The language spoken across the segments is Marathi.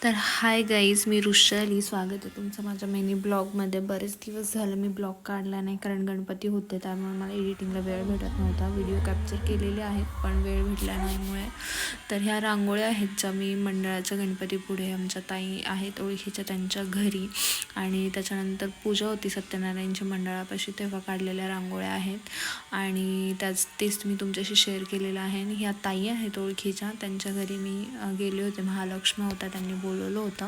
तर हाय गाईज, मी ऋषाली. स्वागत आहे तुमचं माझ्या मिनी ब्लॉगमध्ये. बरेच दिवस झालं मी ब्लॉग काढला नाही, कारण गणपती होते त्यामुळे मला एडिटिंगला वेळ भेटत नव्हता. व्हिडिओ कॅप्चर केलेले आहेत पण वेळ भेटला नाहीमुळे. तर ह्या रांगोळ्या आहेत ज्या मी मंडळाच्या गणपतीपुढे आमच्या ताई आहेत ओळखीच्या त्यांच्या घरी, आणि त्याच्यानंतर पूजा होती सत्यनारायणच्या मंडळापाशी तेव्हा काढलेल्या रांगोळ्या आहेत. आणि तेच मी तुमच्याशी शेअर केलेलं आहे. आणि ह्या ताई आहेत ओळखीच्या, त्यांच्या घरी मी गेले होते. महालक्ष्मी होता, त्यांनी बोलवलं होतं.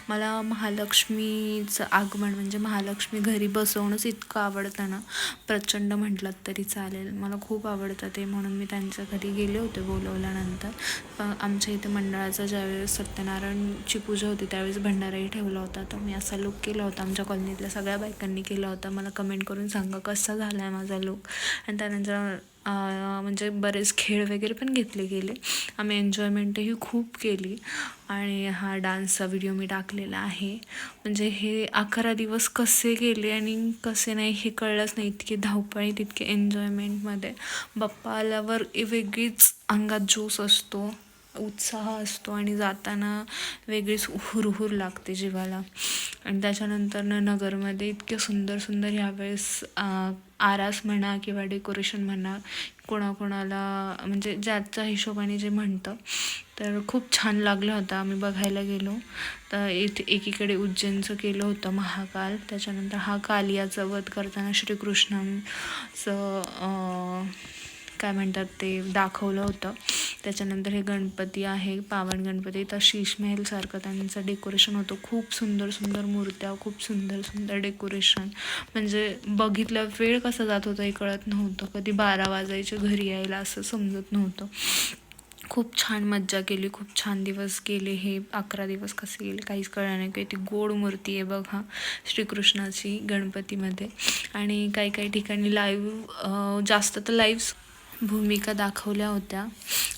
मला महालक्ष्मीचं आगमन म्हणजे महालक्ष्मी घरी बसवणंच इतकं आवडतं ना, प्रचंड म्हटलं तरी चालेल. मला खूप आवडतं ते, म्हणून मी त्यांच्या घरी गेले होते बोलवल्यानंतर. पण आमच्या इथे मंडळाचं ज्यावेळेस सत्यनारायणची पूजा होती त्यावेळेस भंडाराही ठेवला होता. तर मी असा लुक केला होता, आमच्या कॉलनीतल्या सगळ्या बायकांनी केला होता. मला कमेंट करून सांगा कसा झाला आहे माझा लुक. आणि त्यानंतर म्हणजे बरेच खेळ वगैरे पण घेतले गेले. आम्ही एन्जॉयमेंटही खूप केली. आणि हा डान्सचा व्हिडिओ मी टाकलेला आहे. म्हणजे हे 11 दिवस कसे गेले आणि कसे नाही हे कळलंच नाही. इतके धावपळी तितके एन्जॉयमेंटमध्ये. बाप्पा आल्यावर वेगळीच अंगात जोश असतो, उत्साह असतो, आणि जाताना वेगळीच हुरहुर लागते जीवाला. आणि त्याच्यानंतर नगरमध्ये इतके सुंदर सुंदर ह्यावेळेस आरास म्हणा किंवा डेकोरेशन म्हणा, कोणाकोणाला म्हणजे ज्याच्या हिशोबाने जे म्हणतं, तर खूप छान लागलं होतं. आम्ही बघायला गेलो तर एकीकडे उज्जैनचं केलं होतं महाकाल. त्याच्यानंतर हा कालियाचं वध करताना श्रीकृष्णांचं काय म्हणतात ते दाखवलं होतं. त्याच्यानंतर हे गणपती आहे, पावन गणपती. तर शीशमहलसारखं त्यांचं डेकोरेशन होतं. खूप सुंदर सुंदर मूर्त्या, खूप सुंदर सुंदर डेकोरेशन. म्हणजे बघितल्या वेळ कसा जात होता हे कळत नव्हतं. कधी 12 वाजायचे घरी यायला असं समजत नव्हतं. खूप छान मज्जा केली, खूप छान दिवस गेले. हे 11 दिवस कसे गेले काहीच कळलं नाही. ती गोड मूर्ती आहे बघा श्रीकृष्णाची गणपतीमध्ये. आणि काही काही ठिकाणी लाईव्ह जास्त तर लाईव्ह भूमिका दाखवल्या होत्या.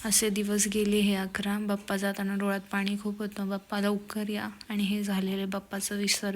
असे दिवस गेले हे 11. बाप्पा जाताना डोळ्यात पाणी खूप होतं. बाप्पा लवकर या. आणि हे झालेले बाप्पाचं विसर्जन.